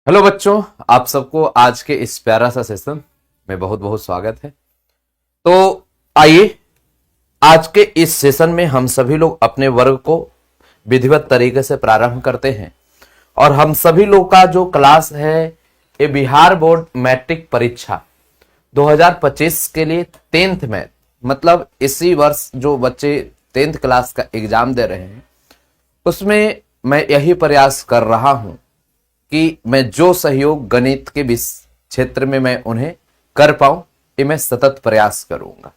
Hello बच्चों, आप सबको आज के इस प्यारा सा सेशन में बहुत बहुत स्वागत है। तो आइए आज के इस सेशन में हम सभी लोग अपने वर्ग को विधिवत तरीके से प्रारंभ करते हैं। और हम सभी लोग का जो क्लास है ये बिहार बोर्ड मैट्रिक परीक्षा 2025 के लिए 10th में, मतलब इसी वर्ष जो बच्चे 10th क्लास का एग्जाम दे रहे हैं उसमें मैं यही प्रयास कर रहा हूं कि मैं जो सहयोग गणित के क्षेत्र में मैं उन्हें कर पाऊं, ये मैं सतत प्रयास करूंगा।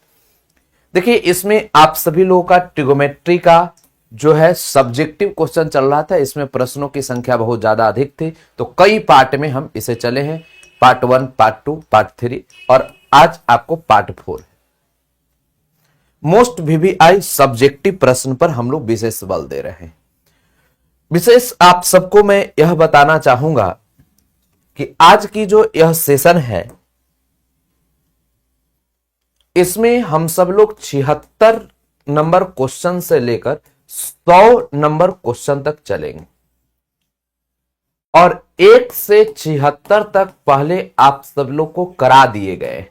देखिए, इसमें आप सभी लोगों का ट्रिगोमेट्री का जो है सब्जेक्टिव क्वेश्चन चल रहा था। इसमें प्रश्नों की संख्या बहुत ज्यादा अधिक थी, तो कई पार्ट में हम इसे चले हैं। पार्ट 1, पार्ट 2, पार्ट 3 और आज आपको पार्ट 4 है। मोस्ट वीवीआई सब्जेक्टिव प्रश्न पर हम लोग विशेष बल दे रहे हैं। विशेष आप सबको मैं यह बताना चाहूंगा कि आज की जो यह सेशन है इसमें हम सब लोग 76 नंबर क्वेश्चन से लेकर 100 नंबर क्वेश्चन तक चलेंगे। और 1 से 76 तक पहले आप सब लोग को करा दिए गए।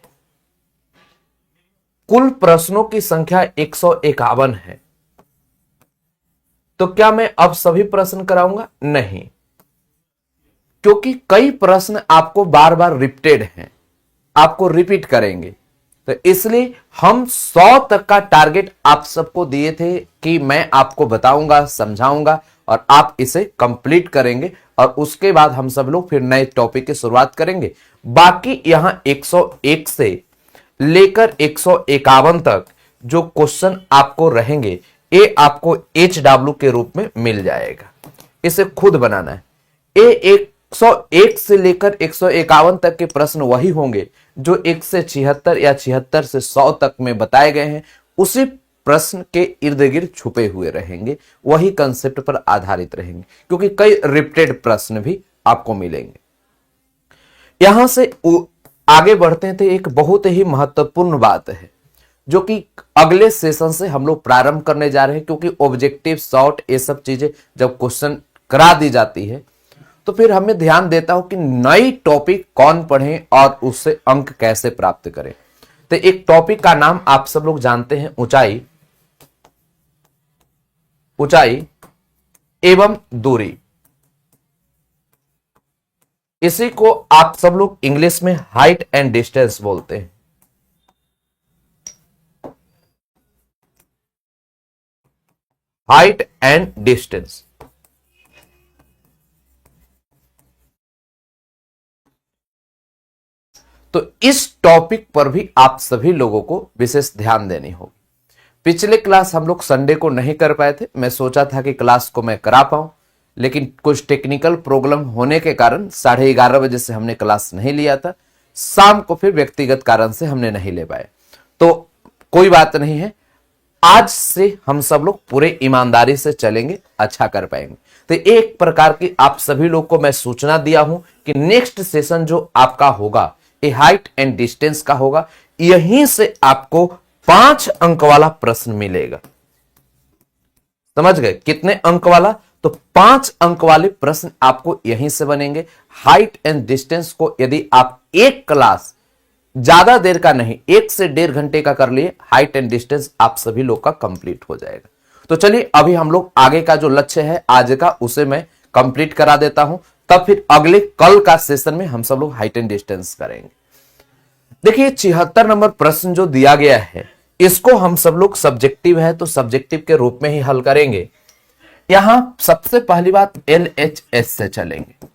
कुल प्रश्नों की संख्या 151 है। तो क्या मैं अब सभी प्रश्न कराऊंगा? नहीं, क्योंकि कई प्रश्न आपको बार बार रिपीटेड हैं, आपको रिपीट करेंगे। तो इसलिए हम 100 तक का टारगेट आप सबको दिए थे कि मैं आपको बताऊंगा, समझाऊंगा और आप इसे कंप्लीट करेंगे। और उसके बाद हम सब लोग फिर नए टॉपिक की शुरुआत करेंगे। बाकी यहां 101 से लेकर 151 तक जो क्वेश्चन आपको रहेंगे ये आपको HW के रूप में मिल जाएगा। इसे खुद बनाना है। ये 101 से लेकर 151 तक के प्रश्न वही होंगे जो 1 से 76 या 76 से 100 तक में बताए गए हैं। उसी प्रश्न के इर्द गिर्द छुपे हुए रहेंगे, वही कंसेप्ट पर आधारित रहेंगे, क्योंकि कई रिपीटेड प्रश्न भी आपको मिलेंगे। यहां से आगे बढ़ते थे। एक बहुत ही महत्वपूर्ण बात है जो कि अगले सेशन से हम लोग प्रारंभ करने जा रहे हैं, क्योंकि ऑब्जेक्टिव, शॉर्ट, ये सब चीजें जब क्वेश्चन करा दी जाती है तो फिर हमें ध्यान देता हूं कि नई टॉपिक कौन पढ़े और उससे अंक कैसे प्राप्त करें। तो एक टॉपिक का नाम आप सब लोग जानते हैं, ऊंचाई, ऊंचाई एवं दूरी। इसी को आप सब लोग इंग्लिश में हाइट एंड डिस्टेंस बोलते हैं। Height and distance. तो इस टॉपिक पर भी आप सभी लोगों को विशेष ध्यान देनी होगी। पिछले क्लास हम लोग संडे को नहीं कर पाए थे। मैं सोचा था कि क्लास को मैं करा पाऊं, लेकिन कुछ टेक्निकल प्रॉब्लम होने के कारण 11:30 बजे से हमने क्लास नहीं लिया था। शाम को फिर व्यक्तिगत कारण से हमने नहीं ले पाए। तो कोई बात नहीं है, आज से हम सब लोग पूरे ईमानदारी से चलेंगे, अच्छा कर पाएंगे। तो एक प्रकार की आप सभी लोग को मैं सूचना दिया हूं कि नेक्स्ट सेशन जो आपका होगा ये हाइट एंड डिस्टेंस का होगा। यहीं से आपको 5 अंक वाला प्रश्न मिलेगा। समझ गए कितने अंक वाला? तो 5 अंक वाले प्रश्न आपको यहीं से बनेंगे। हाइट एंड डिस्टेंस को यदि आप एक क्लास, ज्यादा देर का नहीं, 1 से 1.5 घंटे का कर लिए, हाइट एंड डिस्टेंस आप सभी लोग का कंप्लीट हो जाएगा। तो चलिए अभी हम लोग आगे का जो लक्ष्य है आज का उसे मैं कंप्लीट करा देता हूं, तब फिर अगले कल का सेशन में हम सब लोग हाइट एंड डिस्टेंस करेंगे। देखिए 76 नंबर प्रश्न जो दिया गया है इसको हम सब लोग सब्जेक्टिव है तो सब्जेक्टिव के रूप में ही हल करेंगे। यहां सबसे पहली बात LHS से चलेंगे।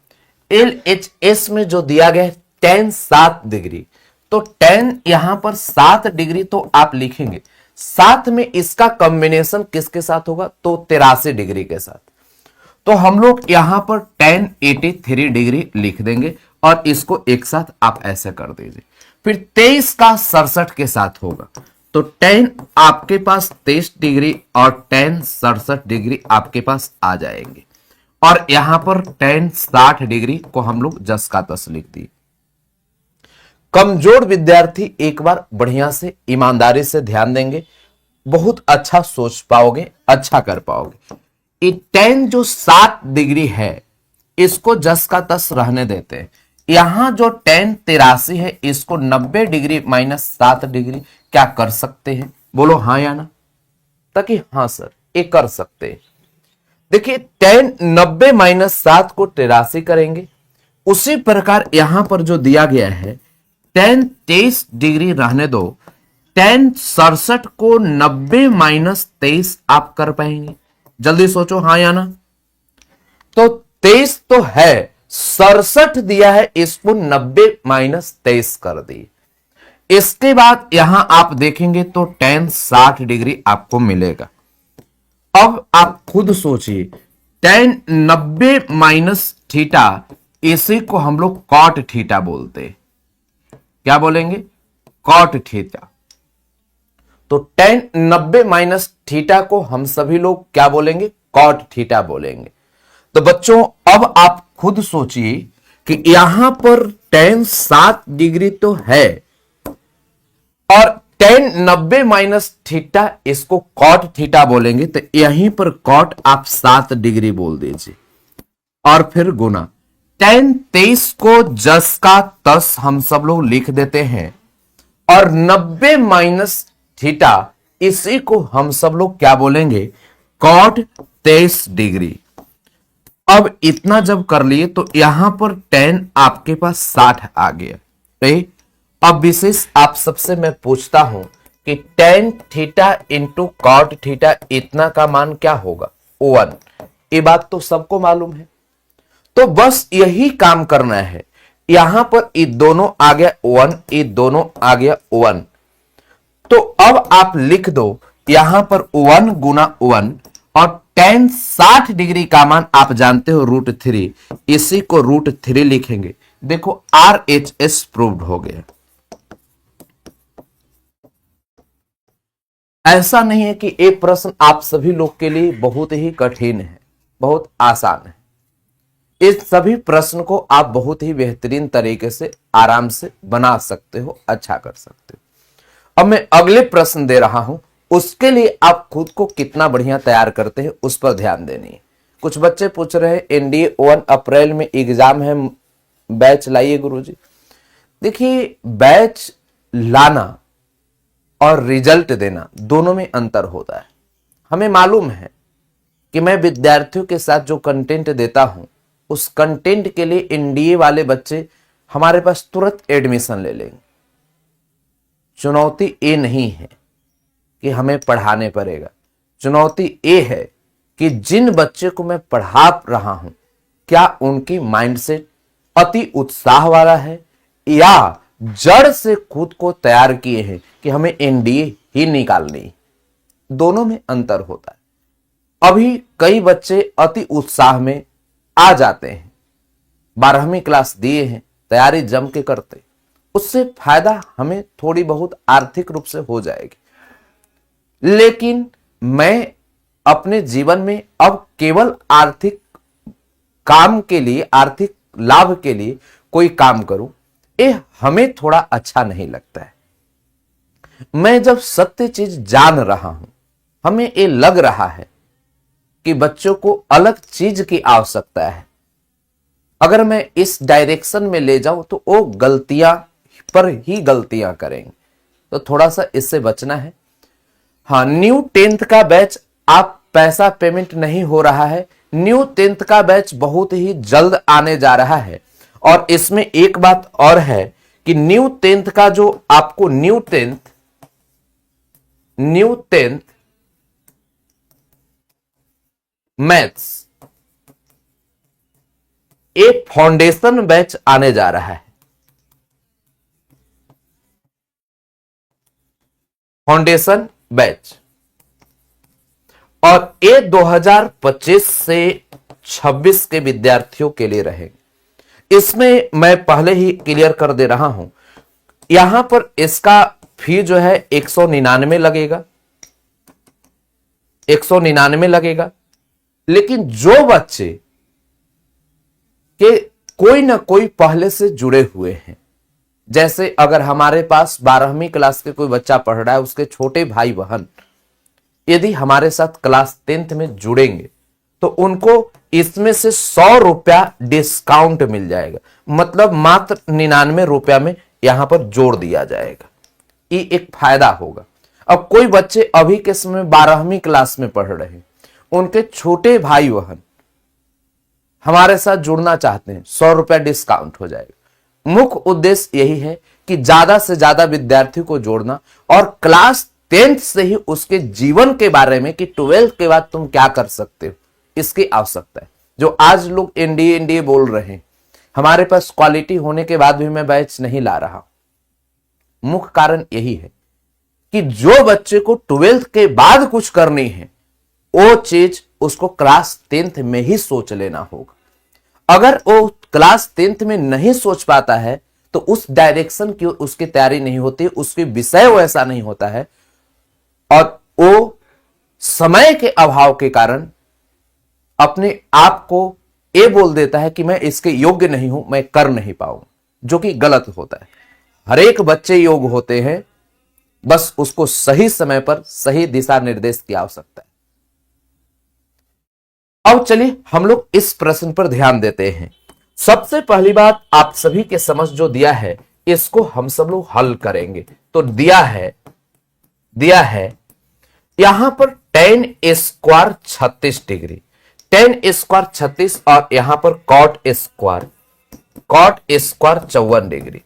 LHS में जो दिया गया है tan 7 डिग्री, तो tan यहां पर 7 डिग्री तो आप लिखेंगे, साथ में इसका कॉम्बिनेशन किसके साथ होगा? तो 83 डिग्री के साथ। तो हम लोग यहां पर tan 83 डिग्री लिख देंगे और इसको एक साथ आप ऐसे कर दीजिए। फिर 23 का 67 के साथ होगा, तो tan आपके पास 23 डिग्री और tan 67 डिग्री आपके पास आ जाएंगे। और यहां पर tan 60 डिग्री को हम लोग जस का तस लिख दिए। कमजोर विद्यार्थी एक बार बढ़िया से ईमानदारी से ध्यान देंगे, बहुत अच्छा सोच पाओगे, अच्छा कर पाओगे। ये tan जो 7 डिग्री है इसको जस का तस रहने देते हैं। यहां जो tan 83 है इसको 90 डिग्री माइनस 7 डिग्री क्या कर सकते हैं? बोलो हाँ या ना। ताकि हाँ सर ये कर सकते हैं। देखिए tan 90 माइनस 7 को 83 करेंगे। उसी प्रकार यहां पर जो दिया गया है tan 23 डिग्री रहने दो, tan 67 को 90 माइनस 23 आप कर पाएंगे? जल्दी सोचो हाँ या ना। तो 23 तो है, 67 दिया है, इसको 90 माइनस 23 कर दी। इसके बाद यहां आप देखेंगे तो tan 60 डिग्री आपको मिलेगा। अब आप खुद सोचिए tan 90 माइनस थीटा, इसी को हम लोग कॉट थीटा बोलते हैं। क्या बोलेंगे? Cot theta. तो tan 90 माइनस थीटा को हम सभी लोग क्या बोलेंगे? कॉट थीटा बोलेंगे। तो बच्चों अब आप खुद सोचिए कि यहां पर tan 7 डिग्री तो है और tan 90 माइनस थीटा इसको कॉट थीटा बोलेंगे, तो यहीं पर कॉट आप 7 डिग्री बोल दीजिए और फिर गुना। tan 23 को जस का तस हम सब लोग लिख देते हैं और 90 माइनस थीटा इसी को हम सब लोग क्या बोलेंगे? Cot 23 degree. अब इतना जब कर लिए तो यहां पर tan आपके पास 60 आ गया। अब विशेष आप सबसे मैं पूछता हूं कि tan theta into cot theta इतना का मान क्या होगा? 1। ये बात तो सबको मालूम है। तो बस यही काम करना है। यहां पर ये दोनों आ गया 1, ये दोनों आ गया 1। तो अब आप लिख दो यहां पर 1 गुना 1 और tan 60 डिग्री का मान आप जानते हो √3, इसी को √3 लिखेंगे। देखो RHS प्रूव्ड हो गया। ऐसा नहीं है कि ये प्रश्न आप सभी लोग के लिए बहुत ही कठिन है, बहुत आसान है। इस सभी प्रश्न को आप बहुत ही बेहतरीन तरीके से आराम से बना सकते हो, अच्छा कर सकते हो। अब मैं अगले प्रश्न दे रहा हूं, उसके लिए आप खुद को कितना बढ़िया तैयार करते हैं उस पर ध्यान देनी है। कुछ बच्चे पूछ रहे हैं एनडीए 1 अप्रैल में एग्जाम है, बैच लाइए गुरुजी। देखिए बैच लाना और रिजल्ट देना दोनों में अंतर होता है। हमें मालूम है कि मैं विद्यार्थियों के साथ जो कंटेंट देता हूं उस कंटेंट के लिए एनडीए वाले बच्चे हमारे पास तुरंत एडमिशन ले लेंगे। चुनौती ये नहीं है कि हमें पढ़ाने पड़ेगा, चुनौती ये है कि जिन बच्चे को मैं पढ़ा रहा हूं क्या उनकी माइंडसेट अति उत्साह वाला है या जड़ से खुद को तैयार किए हैं कि हमें एनडीए ही निकालनी। दोनों में अंतर होता है। अभी कई बच्चे अति उत्साह में आ जाते हैं, 12वीं क्लास दिए हैं, तैयारी जम के करते, उससे फायदा हमें थोड़ी बहुत आर्थिक रूप से हो जाएगी। लेकिन मैं अपने जीवन में अब केवल आर्थिक काम के लिए, आर्थिक लाभ के लिए कोई काम करूं, ये हमें थोड़ा अच्छा नहीं लगता है। मैं जब सत्य चीज जान रहा हूं, हमें ये लग रहा है कि बच्चों को अलग चीज की आवश्यकता है, अगर मैं इस डायरेक्शन में ले जाऊं तो वो गलतियां पर ही गलतियां करेंगे, तो थोड़ा सा इससे बचना है। हाँ, न्यू 10th का बैच आप पैसा पेमेंट नहीं हो रहा है, न्यू 10th का बैच बहुत ही जल्द आने जा रहा है। और इसमें एक बात और है कि न्यू 10th का जो आपको न्यू 10th मैथ्स एक फाउंडेशन बैच आने जा रहा है। फाउंडेशन बैच, और ये 2025 से 26 के विद्यार्थियों के लिए रहेगा। इसमें मैं पहले ही क्लियर कर दे रहा हूं, यहां पर इसका फी जो है 199 लगेगा, 199 लगेगा। लेकिन जो बच्चे के कोई ना कोई पहले से जुड़े हुए हैं, जैसे अगर हमारे पास 12वीं क्लास के कोई बच्चा पढ़ रहा है, उसके छोटे भाई बहन यदि हमारे साथ क्लास 10th में जुड़ेंगे तो उनको इसमें से 100 रुपया डिस्काउंट मिल जाएगा, मतलब मात्र 99 रुपया में यहां पर जोड़ दिया जाएगा। ये एक फायदा होगा। अब कोई बच्चे अभी के समय 12वीं क्लास में पढ़ रहे हैं, उनके छोटे भाई बहन हमारे साथ जुड़ना चाहते हैं, 100 रुपया डिस्काउंट हो जाएगा। मुख्य उद्देश्य यही है कि ज्यादा से ज्यादा विद्यार्थी को जोड़ना और क्लास 10th से ही उसके जीवन के बारे में कि 12th के बाद तुम क्या कर सकते हो, इसकी आवश्यकता है। जो आज लोग एनडीए एनडीए बोल रहे हैं, हमारे पास क्वालिटी होने के बाद भी मैं बैच नहीं ला रहा। मुख्य कारण यही है कि जो बच्चे को 12th के बाद कुछ करनी है, वो चीज उसको क्लास 10th में ही सोच लेना होगा। अगर वो क्लास 10th में नहीं सोच पाता है तो उस डायरेक्शन की उसकी तैयारी नहीं होती, उसके विषय वैसा नहीं होता है, और वो समय के अभाव के कारण अपने आप को ये बोल देता है कि मैं इसके योग्य नहीं हूं, मैं कर नहीं पाऊंगा, जो कि गलत होता है। हर एक बच्चे योग्य होते हैं, बस उसको सही समय पर सही दिशा निर्देश की आवश्यकता है। अब चलिए हम लोग इस प्रश्न पर ध्यान देते हैं। सबसे पहली बात, आप सभी के समझ जो दिया है इसको हम सब लोग हल करेंगे। तो दिया है यहां पर tan square 36 degree, tan square 36 और यहां पर cot स्क्वायर 54 डिग्री।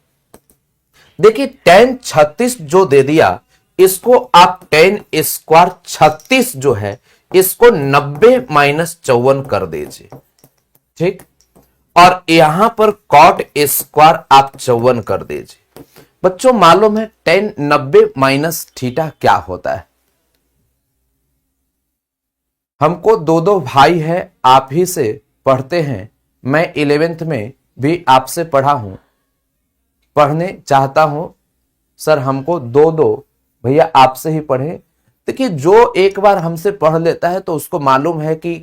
देखिए tan 36 जो दे दिया, इसको आप tan स्क्वायर 36 जो है इसको 90 - 54 कर दीजिए, ठीक। और यहां पर cot स्क्वायर आप 54 कर दीजिए। बच्चों मालूम है tan 90 - थीटा क्या होता है? हमको दो भाई है, आप ही से पढ़ते हैं, मैं 11th में भी आपसे पढ़ा हूं, पढ़ने चाहता हूं सर, हमको दो भैया आपसे ही पढ़े। देखिए जो एक बार हमसे पढ़ लेता है तो उसको मालूम है कि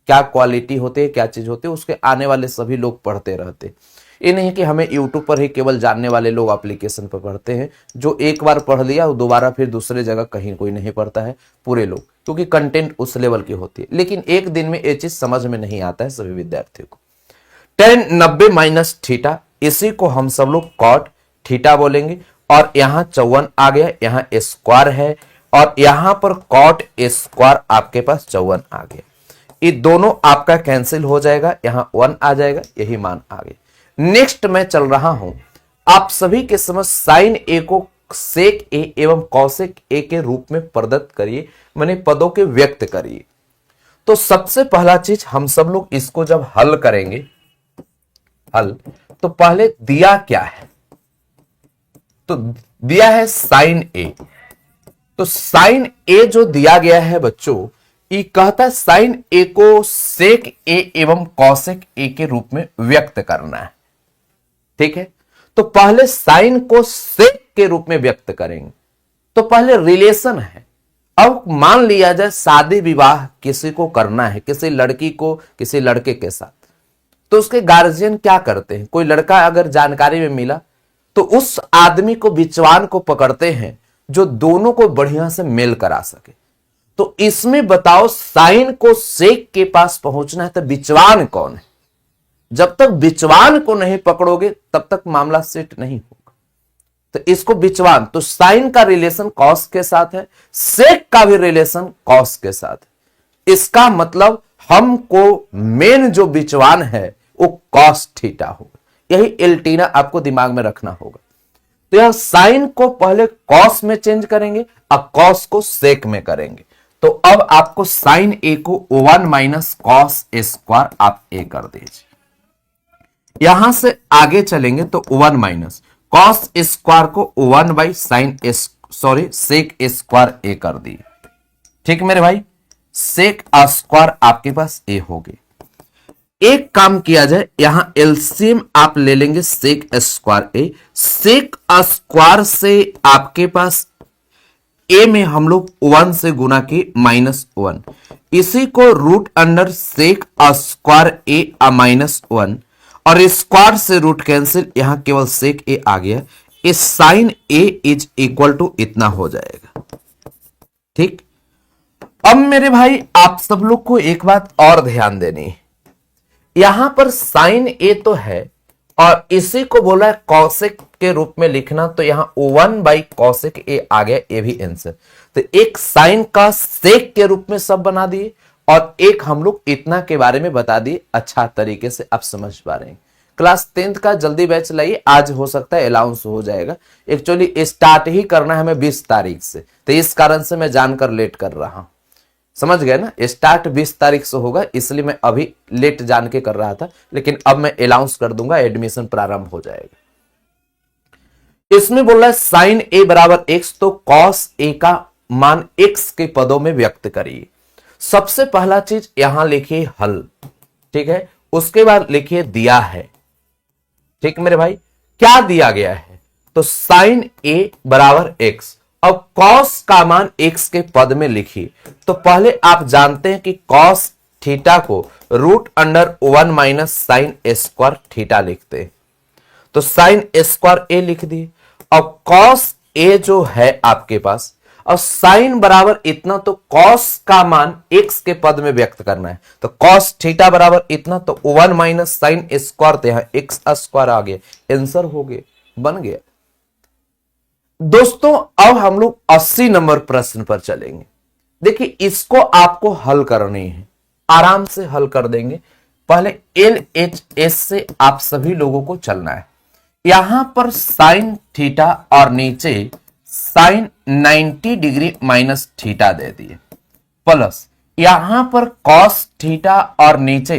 क्या क्वालिटी होती है, क्या चीज होती है, उसके आने वाले सभी लोग पढ़ते रहते। ये नहीं कि हमें यूट्यूब पर ही केवल जानने वाले लोग एप्लीकेशन पर पढ़ते हैं। जो एक बार पढ़ लिया वो दोबारा फिर दूसरे जगह कहीं कोई नहीं पढ़ता है, पूरे लोग, क्योंकि कंटेंट उस लेवल की होती है। लेकिन एक दिन में ये चीज समझ में नहीं आता है सभी विद्यार्थियों को। tan 90 - थीटा, इसी को हम सब लोग cot थीटा बोलेंगे। और यहां 54 आ गया, यहां स्क्वायर है, और यहां पर cot स्क्वायर आपके पास 54 आ गया। ये दोनों आपका कैंसिल हो जाएगा, यहां 1 आ जाएगा, यही मान आ गया। नेक्स्ट मैं चल रहा हूं, आप सभी के समझ साइन ए को सेक ए एवं कौसेक ए के रूप में प्रदत्त करिए, मैंने पदों के व्यक्त करिए। तो सबसे पहला चीज हम सब लोग इसको जब हल करेंगे, तो पहले दिया क्या है? तो दिया है साइन ए। तो साइन ए जो दिया गया है बच्चों, ये कहता है साइन ए को सेक ए एवं कौसेक ए के रूप में व्यक्त करना है, ठीक है। तो पहले साइन को सेक के रूप में व्यक्त करेंगे। तो पहले रिलेशन है। अब मान लिया जाए शादी विवाह किसी को करना है, किसी लड़की को किसी लड़के के साथ, तो उसके गार्जियन क्या करते हैं? कोई लड़का अगर जानकारी में मिला तो उस आदमी को, विचवान को पकड़ते हैं जो दोनों को बढ़िया से मेल करा सके। तो इसमें बताओ, साइन को सेक के पास पहुंचना है तो विचवान कौन है? जब तक विचवान को नहीं पकड़ोगे तब तक मामला सेट नहीं होगा। तो इसको विचवान, तो साइन का रिलेशन कॉस के साथ है, सेक का भी रिलेशन कॉस के साथ है। इसका मतलब हमको मेन जो विचवान है वो कॉस थीटा होगा। यही एल्टीना आपको दिमाग में रखना होगा। तो यह साइन को पहले कॉस में चेंज करेंगे और कॉस को सेक में करेंगे। तो अब आपको साइन ए को 1 - कॉस स्क्वायर आप ए कर दीजिए। यहां से आगे चलेंगे तो 1 - कॉस स्क्वायर को 1/sin सेक स्क्वायर ए कर दिए, ठीक मेरे भाई। सेक स्क्वायर आपके पास ए हो गई। एक काम किया जाए, यहां एलसीएम आप ले लेंगे सेक स्क्वायर ए। सेक स्क्वायर से आपके पास ए में हम लोग 1 से गुना की -1, इसी को रूट अंडर सेक स्क्वायर ए -1, और स्क्वायर से रूट कैंसिल, यहां केवल सेक ए आ गया। इस sine A is equal to इतना हो जाएगा, ठीक। अब मेरे भाई आप सब लोग को एक बात और ध्यान देनी है, यहां पर साइन ए तो है और इसी को बोला है कॉसेक के रूप में लिखना, तो यहां 1/cosec ए आ गया, ये भी आंसर। तो एक साइन का सेक के रूप में सब बना दिए और एक हम लोग इतना के बारे में बता दिए। अच्छा तरीके से आप समझ पा रहे हैं। क्लास 10th का जल्दी बैच लाइए, आज हो सकता है अलाउंस हो जाएगा। एक्चुअली स्टार्ट ही करना है हमें 20 तारीख से, तो इस कारण से मैं जानकर लेट कर रहा हूं, समझ गए ना। स्टार्ट 20 तारीख से होगा, इसलिए मैं अभी लेट जान के कर रहा था, लेकिन अब मैं अलाउंस कर दूंगा, एडमिशन प्रारंभ हो जाएगा। इसमें बोल रहा है साइन ए बराबर एक्स, तो कॉस ए का मान एक्स के पदों में व्यक्त करिए। सबसे पहला चीज यहां लिखिए हल, ठीक है। उसके बाद लिखिए दिया है, ठीक मेरे भाई। क्या दिया गया है, तो साइन ए बराबर एक्स। अब कॉस का मान एक्स के पद में लिखिए, तो पहले आप जानते हैं कि कॉस थीटा को √1 माइनस साइन स्क्वायर थीटा लिखते हैं, तो साइन स्क्वायर ए लिख दिए। अब कॉस ए जो है आपके पास, अब साइन बराबर इतना, तो कॉस का मान एक्स के पद में व्यक्त करना है, तो कॉस थीटा बराबर इतना, तो 1 माइनस साइन स्क्वायर, तो यहां एक्स स्क्वायर आ गया, आंसर हो गया, बन गया। दोस्तों अब हम लोग 80 नंबर प्रश्न पर चलेंगे। देखिए इसको आपको हल करनी है, आराम से हल कर देंगे। पहले LHS से आप सभी लोगों को चलना है। यहां पर साइन थीटा और नीचे साइन 90 डिग्री माइनस थीटा दे दिए, प्लस यहां पर कॉस थीटा और नीचे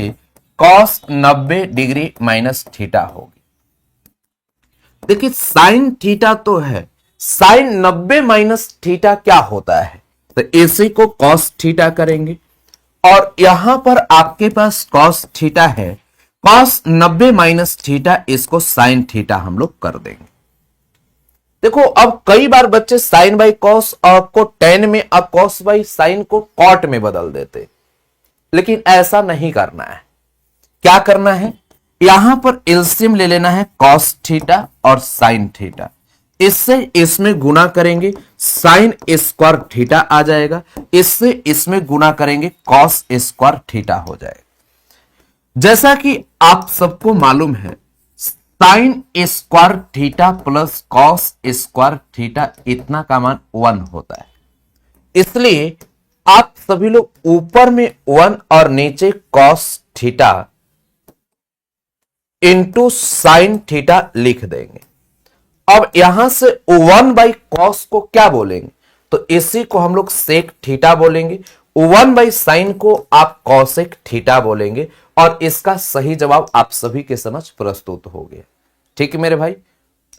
कॉस 90 डिग्री माइनस थीटा होगी। देखिए साइन थीटा तो है, साइन 90 माइनस थीटा क्या होता है, तो इसी को कॉस थीटा करेंगे। और यहां पर आपके पास कॉस थीटा है, कॉस 90 माइनस थीटा, इसको साइन थीटा हम लोग कर देंगे। देखो अब कई बार बच्चे साइन बाई कॉस और को टेन में, अब कॉस बाई साइन को कॉट में बदल देते, लेकिन ऐसा नहीं करना है। क्या करना है, यहां पर एलसीएम ले लेना है कॉस थीटा और साइन थीटा, इससे इसमें गुना करेंगे साइन स्क्वायर थीटा आ जाएगा, इससे इसमें गुना करेंगे कॉस स्क्वायर थीटा हो जाएगा। जैसा कि आप सबको मालूम है sign square theta plus cos square theta इतना का मान 1 होता है, इसलिए आप सभी लोग ऊपर में 1 और नीचे cos theta into sine theta लिख देंगे। अब यहां से 1/cos को क्या बोलेंगे, तो इसी को हम लोग सेक थीटा बोलेंगे, 1/sin को आप कॉसेक थीटा बोलेंगे, और इसका सही जवाब आप सभी के समझ प्रस्तुत हो गया। ठीक है मेरे भाई,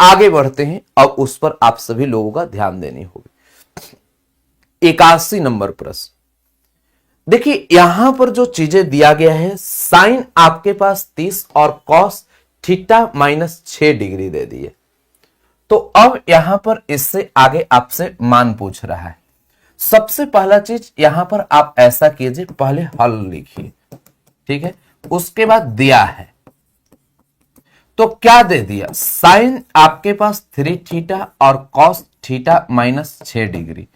आगे बढ़ते हैं। अब उस पर आप सभी लोगों का ध्यान देनी होगी। 81 नंबर प्रश्न देखिए, यहां पर जो चीजें दिया गया है, साइन आपके पास 30 और कॉस थीटा -6 डिग्री दे दिए। तो अब यहां पर इससे आगे आपसे मान पूछ रहा है। सबसे पहला चीज यहां पर आप ऐसा कीजिए, पहले हल लिखिए, ठीक है। उसके बाद दिया है, तो क्या दे दिया, साइन आपके पास 3 थीटा और कॉस थीटा -6 डिग्री,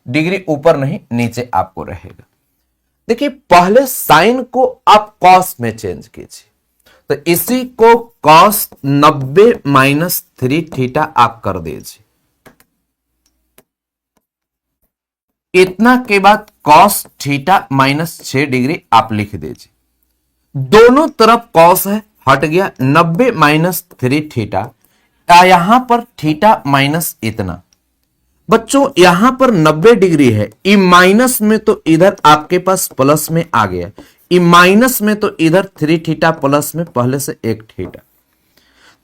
डिग्री ऊपर नहीं नीचे आपको रहेगा। देखिए पहले साइन को आप कॉस में चेंज कीजिए, तो इसी को कॉस 90 -3 थीटा आप कर दीजिए। इतना के बाद कॉस थीटा -6 डिग्री आप लिख दीजिए। दोनों तरफ कॉस है, हट गया, 90 -3 थीटा, यहां पर थीटा माइनस इतना। बच्चों यहां पर 90 डिग्री है, ई माइनस में तो इधर आपके पास प्लस में आ गया, ई माइनस में तो इधर 3 थीटा प्लस में पहले से 1 थीटा।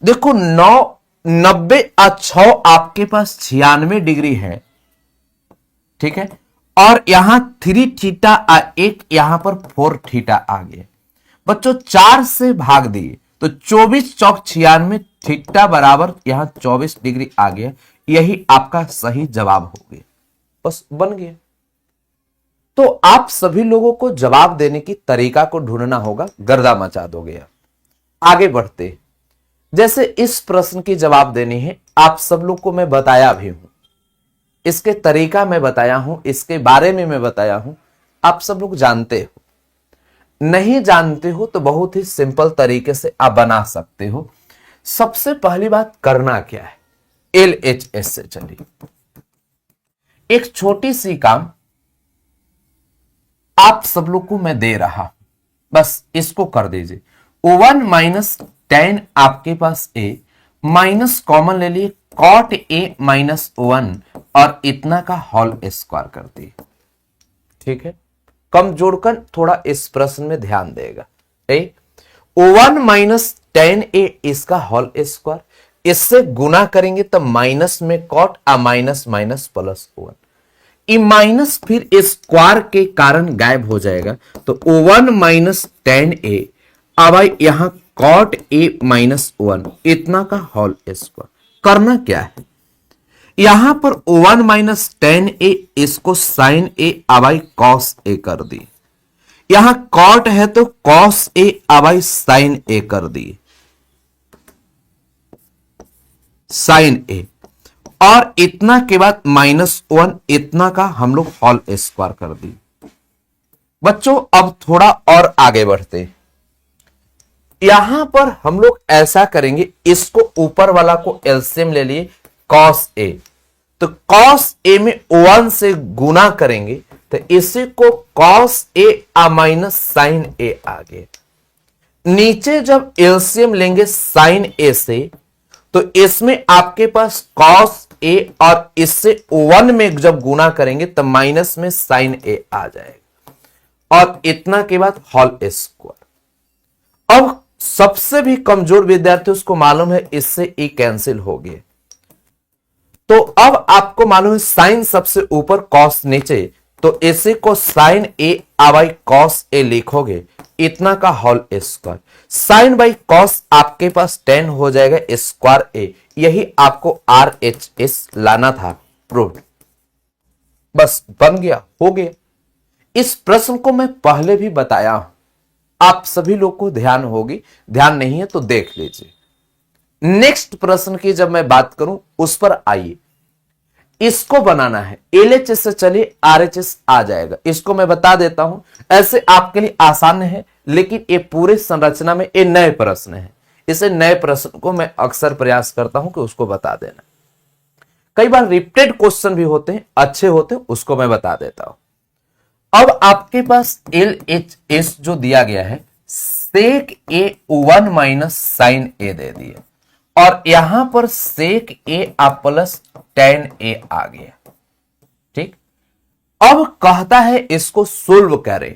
देखो 90 और 6 आपके पास 96 डिग्री है, ठीक है, और यहां 3 थीटा और 1 यहां पर 4 थीटा आ गया। बच्चों 4 से भाग दिए तो 24 चौक 96, थीटा बराबर यहां 24 डिग्री आ गया। यही आपका सही जवाब हो गया, बस बन गया। तो आप सभी लोगों को जवाब देने की तरीका को ढूंढना होगा, गर्दा मचा दोगे। आगे बढ़ते, जैसे इस प्रश्न की जवाब देनी है, आप सब लोग को मैं बताया भी हूं, इसके तरीका मैं बताया हूं, इसके बारे में मैं बताया हूं, आप सब लोग जानते हो, नहीं जानते हो तो बहुत ही सिंपल तरीके से आप बना सकते हो। सबसे पहली बात करना क्या है, LHS से चलिए, एक छोटी सी काम आप सब लोग को मैं दे रहा हूं, बस इसको कर दीजिए। 1 माइनस टेन आपके पास a माइनस कॉमन ले लिए कॉट a माइनस 1 और इतना का होल स्क्वायर कर दिए। ठीक है, कम जोड़कर थोड़ा इस प्रश्न में ध्यान देगा। 1 माइनस टेन a इसका होल स्क्वायर, इससे गुना करेंगे तो माइनस में कॉट आ माइनस माइनस प्लस 1, ये माइनस फिर स्क्वायर के कारण गायब हो जाएगा। तो 1 माइनस टेन ए, अब यहां कॉट ए माइनस 1 इतना का होल स्क्वायर। करना क्या है, यहां पर 1 माइनस टेन ए इसको साइन ए अब कॉस ए कर दी, यहां कॉट है तो कॉस ए अब साइन ए कर दी, साइन ए, और इतना के बाद माइनस 1 इतना का हम लोग होल स्क्वायर कर दी। बच्चों अब थोड़ा और आगे बढ़ते हैं, यहां पर हम लोग ऐसा करेंगे, इसको ऊपर वाला को एलसीएम ले लिए कॉस ए, तो कॉस ए में 1 से गुना करेंगे तो इसी को cos A uh minus sine ए आ गए। नीचे जब एलसीएम लेंगे साइन ए से तो इसमें आपके पास कॉस ए और इससे 1 में जब गुना करेंगे तो माइनस में साइन ए आ जाएगा और इतना के बाद होल स्क्वायर। अब सबसे भी कमजोर विद्यार्थी उसको मालूम है इससे ए कैंसिल हो गए, तो अब आपको मालूम है साइन सबसे ऊपर कॉस नीचे, तो इसी को sine A by cos A लिखोगे इतना का whole square. Sine by cos आपके पास 10 हो जाएगा स्क्वायर ए, यही आपको RHS लाना था, प्रूव, बस बन गया, हो गया। इस प्रश्न को मैं पहले भी बताया हूं, आप सभी लोग को ध्यान होगी, ध्यान नहीं है तो देख लीजिए। नेक्स्ट प्रश्न की जब मैं बात करूं उस पर आइए, इसको बनाना है, LHS से चलिए RHS आ जाएगा, इसको मैं बता देता हूं, ऐसे आपके लिए आसान है, लेकिन ये पूरे संरचना में ये नए प्रश्न है, इसे नए प्रश्न को मैं अक्सर प्रयास करता हूं कि उसको बता देना। कई बार रिपीटेड क्वेश्चन भी होते हैं, अच्छे होते हैं, उसको मैं बता देता हूं। अब आपके पास LHS जो दिया गया है, सेक ए 1 माइनस साइन ए दे दिए और यहां पर सेक ए आप प्लस टेन ए आ गया। ठीक, अब कहता है इसको सोल्व करें,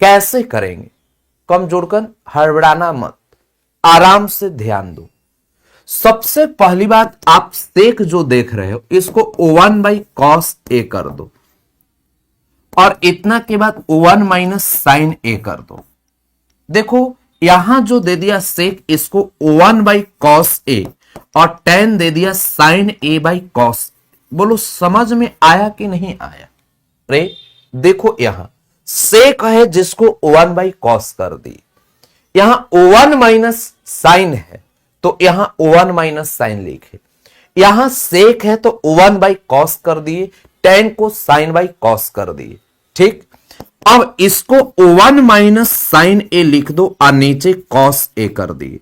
कैसे करेंगे, कम जोड़कर हड़बड़ाना मत, आराम से ध्यान दो। सबसे पहली बात, आप सेक जो देख रहे हो इसको 1 बाई कॉस ए कर दो और इतना के बाद 1 माइनस साइन ए कर दो। देखो यहां जो दे दिया सेक, इसको 1 बाई कॉस ए और 10 दे दिया साइन ए बाई कॉस। बोलो समझ में आया कि नहीं आया? रे देखो यहां सेक है जिसको 1 बाई कॉस कर दी, यहां 1 माइनस साइन है तो यहां 1 माइनस साइन लिखे, यहां सेक है तो 1 बाई कॉस कर दिए, 10 को साइन बाई कॉस कर दिए। ठीक, अब इसको 1 माइनस साइन ए लिख दो और नीचे कॉस ए कर दिए।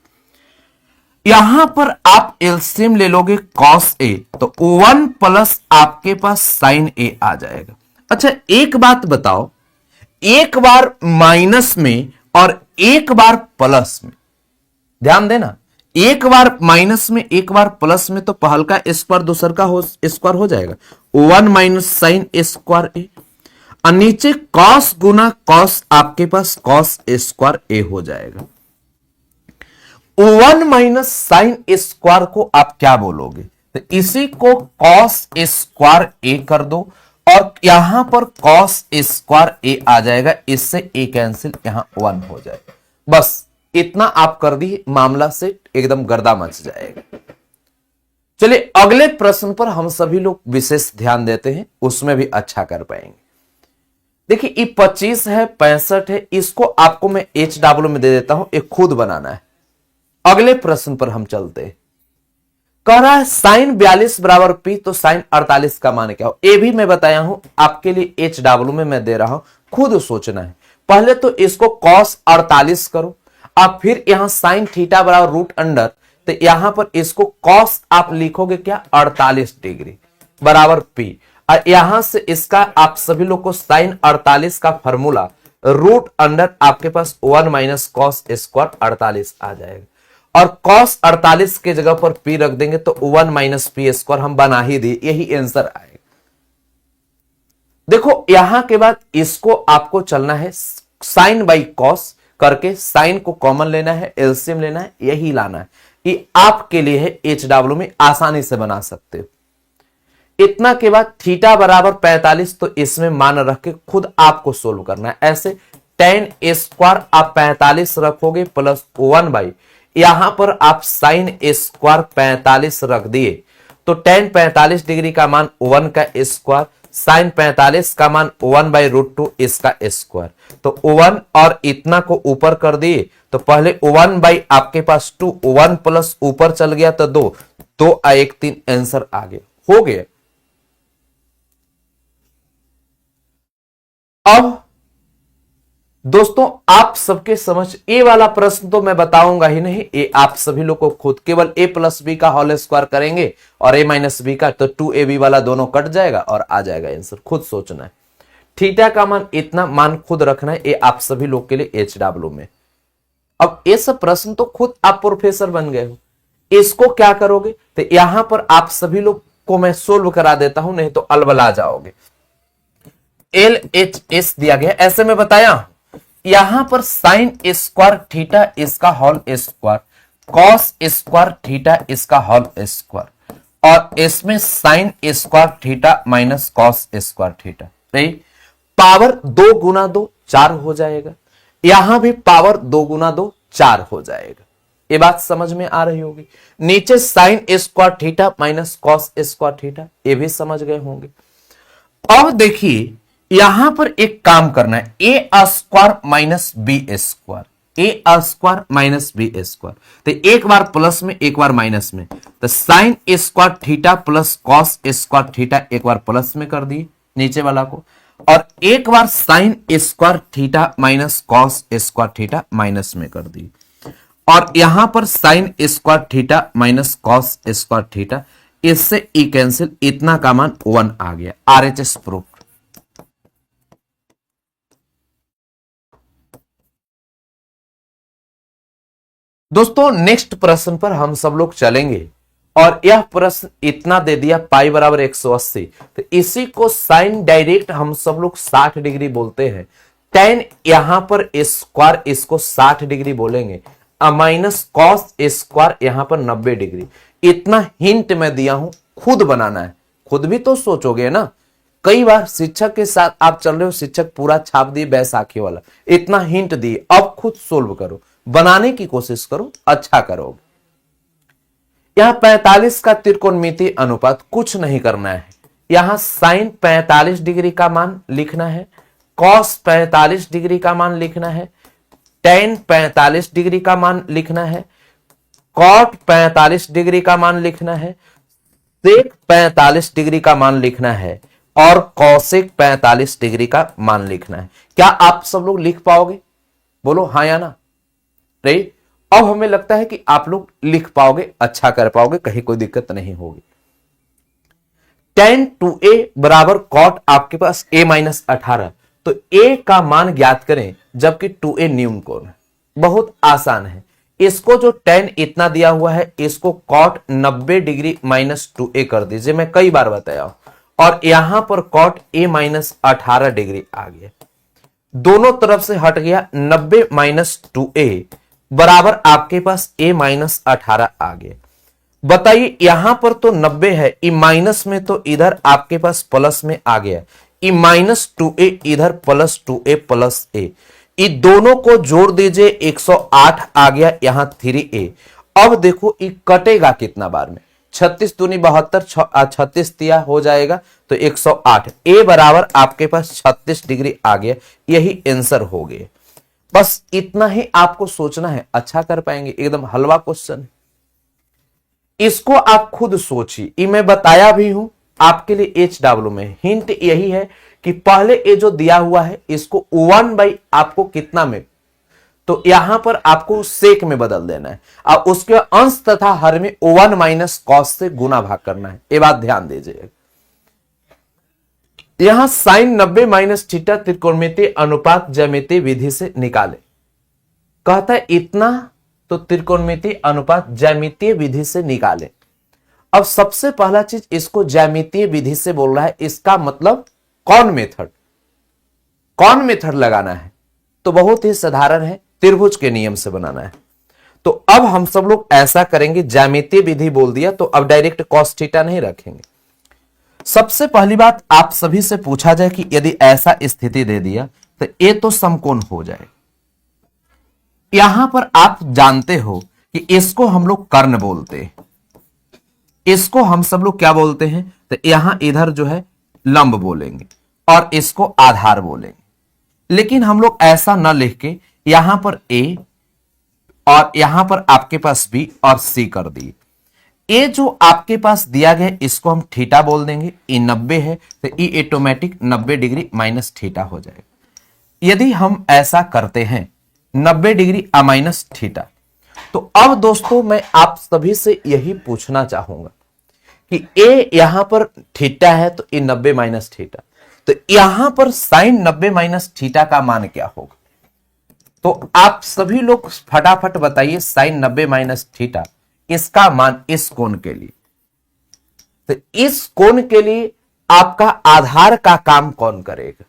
यहां पर आप एलसीएम ले लोगे कॉस ए तो 1 प्लस आपके पास साइन ए आ जाएगा। अच्छा एक बात बताओ, एक बार माइनस में और एक बार प्लस में, ध्यान देना, एक बार माइनस में एक बार प्लस में तो पहल का स्क्वायर दूसर का स्क्वायर हो जाएगा, 1 माइनस साइन स्क्वायर ए और नीचे कॉस गुना कॉस आपके पास कॉस स्क्वायर ए हो जाएगा। 1 माइनस साइन स्क्वायर को आप क्या बोलोगे, तो इसी को कॉस स्क्वायर ए कर दो और यहां पर कॉस स्क्वायर ए आ जाएगा, इससे ए कैंसिल, यहां 1 हो जाएगा। बस इतना आप कर दी, मामला से एकदम गर्दा मच जाएगा। चलिए अगले प्रश्न पर हम सभी लोग विशेष ध्यान देते हैं, उसमें भी अच्छा कर पाएंगे। देखिए ये 25 है, 65 है, इसको आपको मैं HW में दे देता हूं, एक खुद बनाना है। अगले प्रश्न पर हम चलते हैं, कह रहा है साइन 42 बराबर P, तो साइन 48 का मान क्या हो, ये भी मैं बताया हूं आपके लिए HW में मैं दे रहा हूं, खुद सोचना है। पहले तो इसको cos 48 करो, अब फिर यहां sin थीटा बराबर रूट अंडर, तो यहां पर इसको cos आप लिखोगे क्या 48 डिग्री बराबर P, और यहां से इसका आप सभी लोग को sin 48 का फॉर्मूला रूट अंडर आपके पास 1 माइनस कॉस स्क्वायर 48 आ जाएगा, और cos 48 के जगह पर P रख देंगे तो 1 माइनस पी स्क्वायर हम बना ही दिए, यही आंसर आएगा। देखो यहां के बाद इसको आपको चलना है साइन बाई कॉस करके, साइन को कॉमन लेना है, एलसीएम लेना है, यही लाना है। ये आपके लिए है, HW में आसानी से बना सकते हो। इतना के बाद थीटा बराबर 45, तो इसमें मान रख के खुद आपको सोल्व करना है। ऐसे tan स्क्वायर आप 45 रखोगे प्लस 1 बाई, यहां पर आप साइन स्क्वायर 45 रख दिए, तो tan 45 डिग्री का मान 1 का स्क्वायर, साइन 45 का मान 1 बाई रूट 2 इसका स्क्वायर, तो 1 और इतना को ऊपर कर दिए, तो पहले 1 बाई आपके पास 2, 1 प्लस ऊपर चल गया तो 2, 2 1 3 आंसर आ गया, हो गया। अब दोस्तों आप सबके समझ ए वाला प्रश्न तो मैं बताऊंगा ही नहीं, ये आप सभी लोग को खुद केवल a प्लस बी का होल स्क्वायर करेंगे और a माइनस बी का, तो 2ab वाला दोनों कट जाएगा और आ जाएगा आंसर। खुद सोचना है, थीटा का मान इतना मान खुद रखना है, ये आप सभी लोग के लिए HW में। अब ये सब प्रश्न तो खुद आप प्रोफेसर बन गए हो, इसको क्या करोगे, तो यहां पर आप सभी लोग को मैं सोल्व करा देता हूं, नहीं तो अलबला जाओगे। LHS दिया गया, ऐसे में बताया यहां पर साइन स्क्वायर थीटा इसका whole square, cos square theta इसका होल स्क्वायर, और इसमें sine square theta minus cos square theta, power 2 गुना 2 4 हो जाएगा, यहां भी पावर 2 गुना 2 4 हो जाएगा। ये बात समझ में आ रही होगी। नीचे sign square theta minus cos square theta, ये भी समझ गए होंगे। अब देखिए यहां पर एक काम करना है, ए स्क्वायर माइनस बी स्क्वायर, ए स्क्वायर माइनस बी स्क्वायर, तो एक बार प्लस में एक बार माइनस में, तो sign square theta plus cos square theta एक बार प्लस में कर दिए नीचे वाला को, और एक बार sine square theta minus cos square theta minus में कर दिए, और यहां पर sine square theta minus cos square theta, इससे ई कैंसिल, इतना का मान 1 आ गया। RHS proof. दोस्तों नेक्स्ट प्रश्न पर हम सब लोग चलेंगे, और यह प्रश्न इतना दे दिया पाई बराबर 180, तो इसी को साइन डायरेक्ट हम सब लोग 60 डिग्री बोलते हैं, tan यहां पर स्क्वायर इसको 60 डिग्री बोलेंगे, माइनस कॉस स्क्वायर यहां पर 90 डिग्री। इतना हिंट मैं दिया हूं, खुद बनाना है, खुद भी तो सोचोगे ना। कई बार शिक्षक के साथ आप चल रहे हो, शिक्षक पूरा छाप दिए बैसाखी वाला, इतना हिंट दिए, अब खुद सोल्व करो, बनाने की कोशिश करो, अच्छा करोगे। यहां 45 का त्रिकोणमितीय अनुपात कुछ नहीं करना है, यहां साइन 45 डिग्री का मान लिखना है, कॉस 45 डिग्री का मान लिखना है, tan 45 डिग्री का मान लिखना है, कॉट 45 डिग्री का मान लिखना है, सेक 45 डिग्री का मान लिखना है, और कौशिक 45 डिग्री का मान लिखना है। क्या आप सब लोग लिख पाओगे? बोलो हाँ या ना। राइट, अब हमें लगता है कि आप लोग लिख पाओगे, अच्छा कर पाओगे, कहीं कोई दिक्कत नहीं होगी। tan 2a बराबर कॉट आपके पास a माइनस 18, तो a का मान ज्ञात करें जबकि 2a न्यून कोण है। बहुत आसान है, इसको जो tan इतना दिया हुआ है इसको कॉट 90 डिग्री माइनस 2a कर दीजिए, मैं कई बार बताया, और यहां पर कॉट a माइनस 18 डिग्री आ गया, दोनों तरफ से हट गया, 90 माइनस 2a बराबर आपके पास a माइनस 18 आ गया। बताइए यहां पर तो 90 है, ई माइनस में तो इधर आपके पास प्लस में आ गया, ई माइनस 2a इधर प्लस 2a प्लस a, ये दोनों को जोड़ दीजिए 108 आ गया, यहां 3a। अब देखो ये कटेगा कितना बार में, 36 दूनी 72, 36 तिया हो जाएगा तो 108, a बराबर आपके पास 36 डिग्री आ गया, यही आंसर हो गया। बस इतना ही आपको सोचना है, अच्छा कर पाएंगे, एकदम हलवा क्वेश्चन। इसको आप खुद सोचिए, ये मैं बताया भी हूं आपके लिए HW में। हिंट यही है कि पहले ये जो दिया हुआ है इसको 1 बाई आपको कितना में, तो यहां पर आपको सेक में बदल देना है और उसके अंश तथा हर में 1 माइनस कॉस से गुना भाग करना है। ये बात ध्यान दीजिए। यहां साइन 90 माइनस थीटा त्रिकोणमितीय अनुपात ज्यामितीय विधि से निकाले। कहता है इतना, तो त्रिकोणमितीय अनुपात ज्यामितीय विधि से निकाले। अब सबसे पहला चीज, इसको ज्यामितीय विधि से बोल रहा है, इसका मतलब कौन मेथड, कौन मेथड लगाना है, तो बहुत ही साधारण है, त्रिभुज के नियम से बनाना है। तो अब हम सब लोग ऐसा करेंगे, ज्यामितीय विधि बोल दिया तो अब डायरेक्ट कॉस थीटा नहीं रखेंगे। सबसे पहली बात आप सभी से पूछा जाए कि यदि ऐसा स्थिति दे दिया तो ये तो समकोण हो जाए। यहां पर आप जानते हो कि इसको हम लोग कर्ण बोलते हैं, इसको हम सब लोग क्या बोलते हैं, तो यहां इधर जो है लंब बोलेंगे और इसको आधार बोलेंगे। लेकिन हम लोग ऐसा न लिख के यहां पर ए और यहां पर आपके पास बी और सी कर दिए। ये जो आपके पास दिया गया इसको हम थीटा बोल देंगे, ये 90 है तो ये ऑटोमेटिक 90 डिग्री माइनस थीटा हो जाएगा। यदि हम ऐसा करते हैं 90 डिग्री माइनस थीटा, तो अब दोस्तों मैं आप सभी से यही पूछना चाहूंगा कि ए यहां पर थीटा है तो ये 90 माइनस थीटा, तो यहां पर साइन 90 माइनस थीटा का मान क्या होगा। तो आप सभी लोग फटाफट बताइए, साइन 90 माइनस थीटा इसका मान इस कोण के लिए, तो इस कोण के लिए आपका आधार का काम कौन करेगा,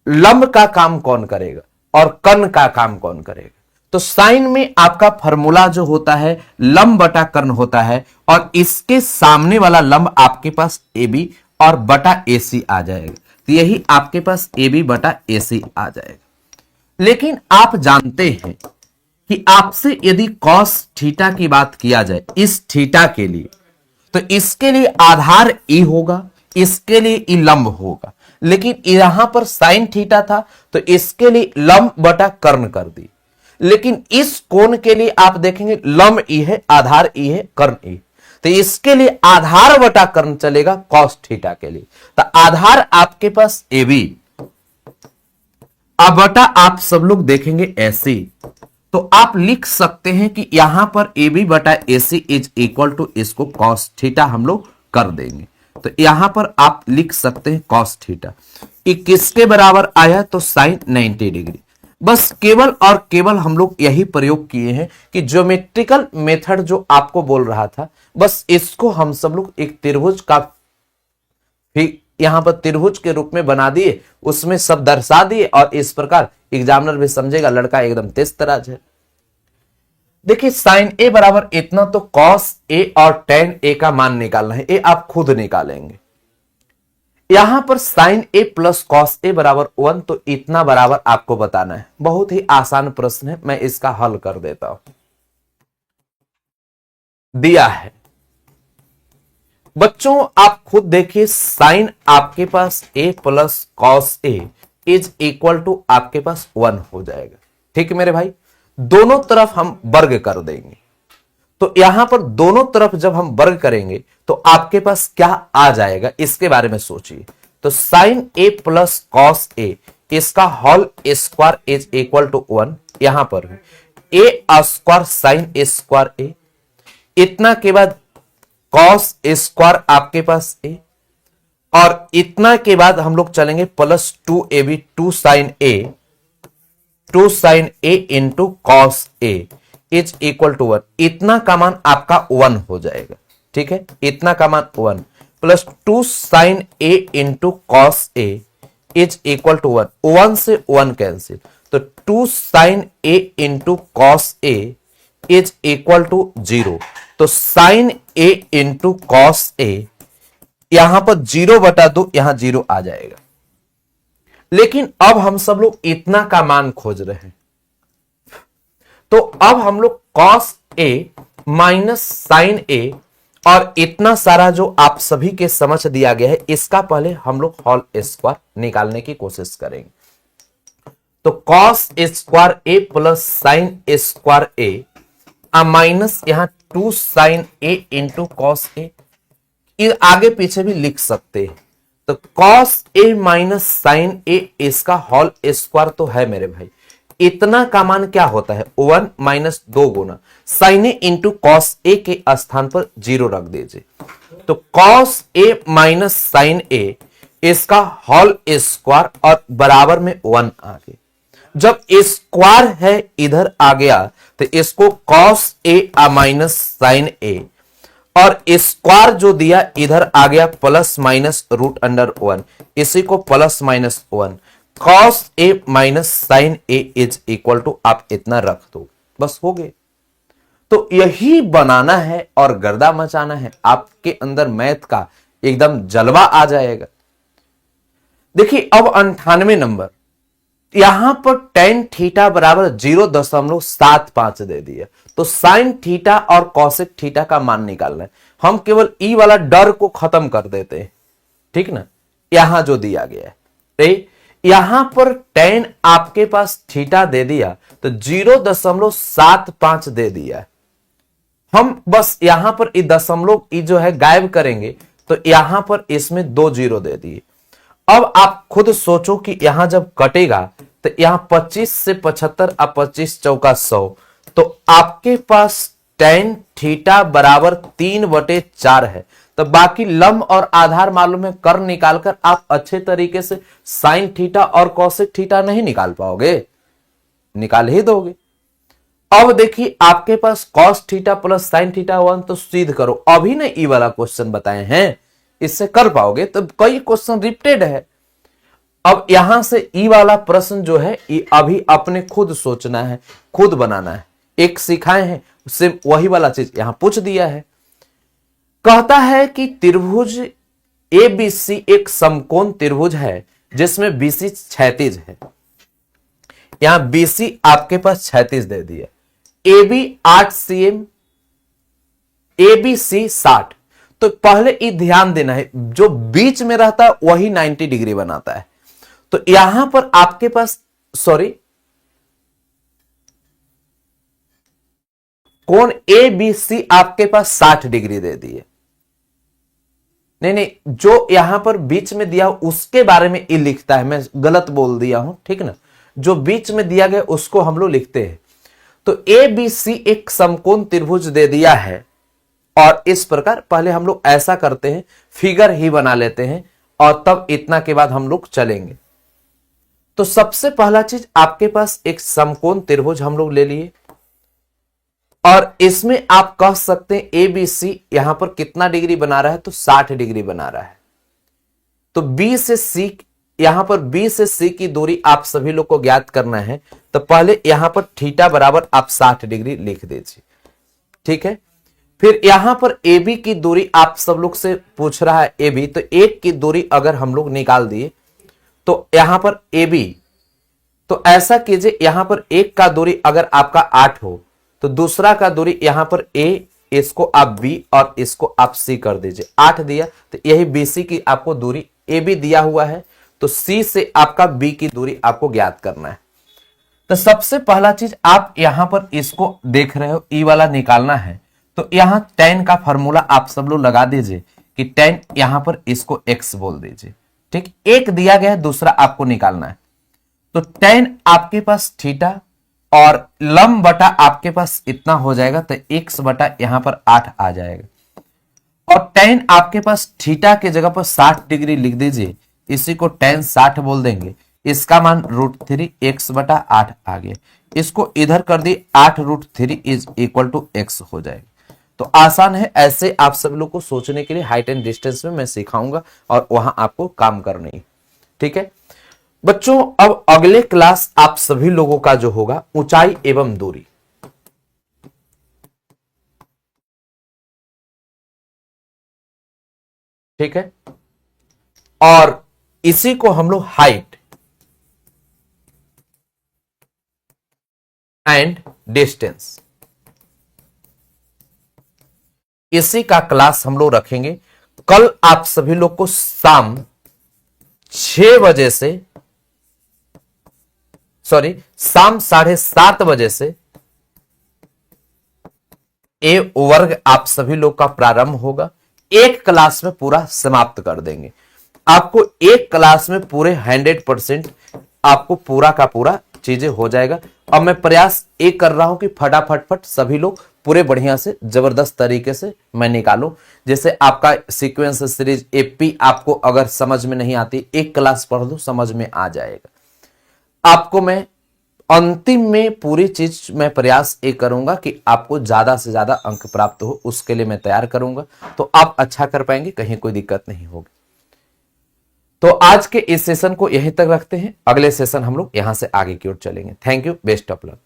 लंब का काम कौन करेगा और कर्ण का काम कौन करेगा। तो साइन में आपका फॉर्मूला जो होता है लंब बटा कर्ण होता है और इसके सामने वाला लंब आपके पास ए बी और बटा ए सी आ जाएगा, तो यही आपके पास ए बी बटा ए सी आ जाएगा। लेकिन आप जानते हैं कि आपसे यदि कॉस थीटा की बात किया जाए इस थीटा के लिए, तो इसके लिए आधार ई होगा, इसके लिए ई लंब होगा। लेकिन यहां पर साइन थीटा था तो इसके लिए लंब बटा कर्ण कर दी। लेकिन इस कोण के लिए आप देखेंगे लंब ई है, आधार ई है, कर्ण ई, तो इसके लिए आधार बटा कर्ण चलेगा कॉस थीटा के लिए। तो आधार आपके पास ए बी, अब बटा आप सब लोग देखेंगे ऐसे, तो आप लिख सकते हैं कि यहां पर ए बी बटा ए सी इज इक्वल टू, इसको कॉस थीटा हम लोग कर देंगे। तो यहां पर आप लिख सकते हैं कॉस थीटा, ये किसके बराबर आया, तो साइन 90 डिग्री। बस केवल और केवल हम लोग यही प्रयोग किए हैं कि ज्योमेट्रिकल मेथड जो आपको बोल रहा था, बस इसको हम सब लोग एक त्रिभुज का यहां पर त्रिभुज के रूप में बना दिए, उसमें सब दर्शा दिए और इस प्रकार एग्जामिनर भी समझेगा लड़का एकदम तेज तराज है। देखिए साइन ए बराबर इतना, तो कॉस ए और टेन ए का मान निकालना है, ये आप खुद निकालेंगे। यहां पर साइन ए प्लस कॉस ए बराबर 1, तो इतना बराबर आपको बताना है। बहुत ही आसान प्रश्न है, मैं इसका हल कर देता हूं। दिया है बच्चों, आप खुद देखिए, साइन आपके पास A plus cos A is equal to आपके पास 1 हो जाएगा। ठीक है मेरे भाई, दोनों तरफ हम वर्ग कर देंगे। तो यहां पर दोनों तरफ जब हम वर्ग करेंगे तो आपके पास क्या आ जाएगा, इसके बारे में सोचिए। तो sine A plus cos A इसका whole square is equal to 1, यहां पर A square sine A square A, इतना के बाद कॉस स्क्वायर आपके पास ए, और इतना के बाद हम लोग चलेंगे plus 2ab 2 sine A into cos A is equal to 1, इतना का मान आपका 1 हो जाएगा। ठीक है, इतना का मान 1 plus 2 sine A into cos A is equal to 1, 1 से 1 कैंसिल, तो 2 sine A into cos A is equal to 0। तो sine A into cos A, यहां पर 0 बटा 2, यहां 0 आ जाएगा। लेकिन अब हम सब लोग इतना का मान खोज रहे हैं, तो अब हम लोग कॉस ए माइनस साइन ए और इतना सारा जो आप सभी के समझ दिया गया है, इसका पहले हम लोग होल स्क्वायर निकालने की कोशिश करेंगे। तो कॉस स्क्वायर ए प्लस साइन स्क्वायर ए माइनस यहां 2 साइन ए इंटू कॉस ए, आगे पीछे भी लिख सकते हैं। तो कॉस ए माइनस साइन ए इसका होल स्क्वायर तो है मेरे भाई, इतना का मान क्या होता है 1 minus 2 Guna sign A into cos ए के स्थान पर 0 रख दीजिए, तो कॉस ए माइनस साइन ए इसका होल स्क्वायर और बराबर में 1 आ गया। जब स्क्वायर है इधर आ गया तो इसको कॉस ए माइनस साइन ए और स्क्वायर जो दिया इधर आ गया प्लस माइनस रूट अंडर 1, इसी को plus minus 1 cos A minus sine A is equal to आप इतना रख दो, बस हो गए। तो यही बनाना है और गर्दा मचाना है, आपके अंदर मैथ का एकदम जलवा आ जाएगा। देखिए अब 98 नंबर, यहां पर टेन थीटा बराबर 0.75 दे दिया, तो साइन थीटा और कॉसेक थीटा का मान निकालना है। हम केवल ई वाला डर को खत्म कर देते हैं, ठीक ना। यहां जो दिया गया है, यहां पर टेन आपके पास थीटा दे दिया तो 0.75 दे दिया। हम बस यहां पर दशमलव जो है गायब करेंगे, तो यहां पर इसमें 2 जीरो दे दिए। अब आप खुद सोचो कि यहां जब कटेगा तो यहां 25 से 75 अब 25 चौका 100, तो आपके पास टेन थीटा बराबर 3/4 है। तो बाकी लंब और आधार मालूम है, कर निकालकर आप अच्छे तरीके से साइन थीटा और कॉसेक थीटा नहीं निकाल पाओगे, निकाल ही दोगे। अब देखिए आपके पास cos theta plus sine theta 1, तो सीध करो, अभी ना ई वाला क्वेश्चन बताए हैं, इससे कर पाओगे। तो कई क्वेश्चन रिपीटेड है। अब यहां से ई वाला प्रश्न जो है ये अभी अपने खुद सोचना है, खुद बनाना है। एक सिखाए हैं उससे वही वाला चीज यहां पूछ दिया है। कहता है कि त्रिभुज एबीसी एक समकोण त्रिभुज है जिसमें बीसी क्षैतिज है। यहां बीसी आपके पास क्षैतिज दे दिया, AB 8 cm, ABC 60। तो पहले ये ध्यान देना है, जो बीच में रहता है वही 90 डिग्री बनाता है। तो यहां पर आपके पास कोण ABC आपके पास 60 डिग्री दे दिए। नहीं, जो यहां पर बीच में दिया उसके बारे में ये लिखता है, मैं गलत बोल दिया हूं, ठीक ना। जो बीच में दिया गया उसको हम लोग लिखते हैं। तो ABC एक समकोण त्रिभुज दे दिया है, और इस प्रकार पहले हम लोग ऐसा करते हैं, फिगर ही बना लेते हैं और तब इतना के बाद हम लोग चलेंगे। तो सबसे पहला चीज आपके पास एक समकोण त्रिभुज हम लोग ले लिए, और इसमें आप कह सकते हैं ABC यहां पर कितना डिग्री बना रहा है, तो 60 डिग्री बना रहा है। तो B से C, यहां पर B से C की दूरी आप सभी लोग को ज्ञात करना है। तो पहले यहां पर थीटा बराबर आप 60 डिग्री लिख दीजिए, ठीक है। फिर यहां पर AB की दूरी आप सब लोग से पूछ रहा है AB, तो एक की दूरी अगर हम लोग निकाल दिए तो यहां पर AB, तो ऐसा कीजिए यहां पर एक का दूरी अगर आपका 8 हो तो दूसरा का दूरी यहां पर A, इसको आप B और इसको आप C कर दीजिए। 8 दिया तो यही BC की आपको दूरी, AB दिया हुआ है तो C से आपका B की दूरी आपको ज्ञात करना है। तो सबसे पहला चीज आप यहां पर इसको देख रहे हो, ई वाला निकालना है। तो यहां tan का फॉर्मूला आप सब लोग लगा दीजिए कि tan यहां पर इसको x बोल दीजिए, ठीक। एक दिया गया है, दूसरा आपको निकालना है। तो tan आपके पास थीटा और लंब बटा आपके पास इतना हो जाएगा, तो x बटा यहां पर 8 आ जाएगा। और tan आपके पास थीटा के जगह पर 60 डिग्री लिख दीजिए, इसी को tan 60 बोल देंगे। इसका मान √3 x बटा 8 आ गया। इसको इधर कर दिए, 8√3 इज इक्वल टू x हो जाएगा। तो आसान है, ऐसे आप सब लोग को सोचने के लिए हाइट एंड डिस्टेंस में मैं सिखाऊंगा और वहां आपको काम करनी है, ठीक है बच्चों। अब अगले क्लास आप सभी लोगों का जो होगा ऊंचाई एवं दूरी, ठीक है, और इसी को हम लोग हाइट एंड डिस्टेंस, इसी का क्लास हम लोग रखेंगे। कल आप सभी लोग को शाम 6 बजे से, शाम 7:30 बजे से ए वर्ग आप सभी लोग का प्रारंभ होगा। एक क्लास में पूरा समाप्त कर देंगे। आपको एक क्लास में पूरे 100% आपको पूरा का पूरा चीजें हो जाएगा। अब मैं प्रयास एक कर रहा हूं कि फटाफट सभी लोग पूरे बढ़िया से जबरदस्त तरीके से मैं निकालूं। जैसे आपका सीक्वेंस सीरीज एपी आपको अगर समझ में नहीं आती, एक क्लास पढ़ लो, समझ में आ जाएगा। आपको मैं अंतिम में पूरी चीज मैं प्रयास एक करूंगा कि आपको ज्यादा से ज्यादा अंक प्राप्त हो, उसके लिए मैं तैयार करूंगा, तो आप अच्छा कर पाएंगे, कहीं कोई दिक्कत नहीं होगी। तो आज के इस सेशन को यहीं तक रखते हैं, अगले सेशन हम लोग यहां से आगे की ओर चलेंगे। Thank you, best of luck.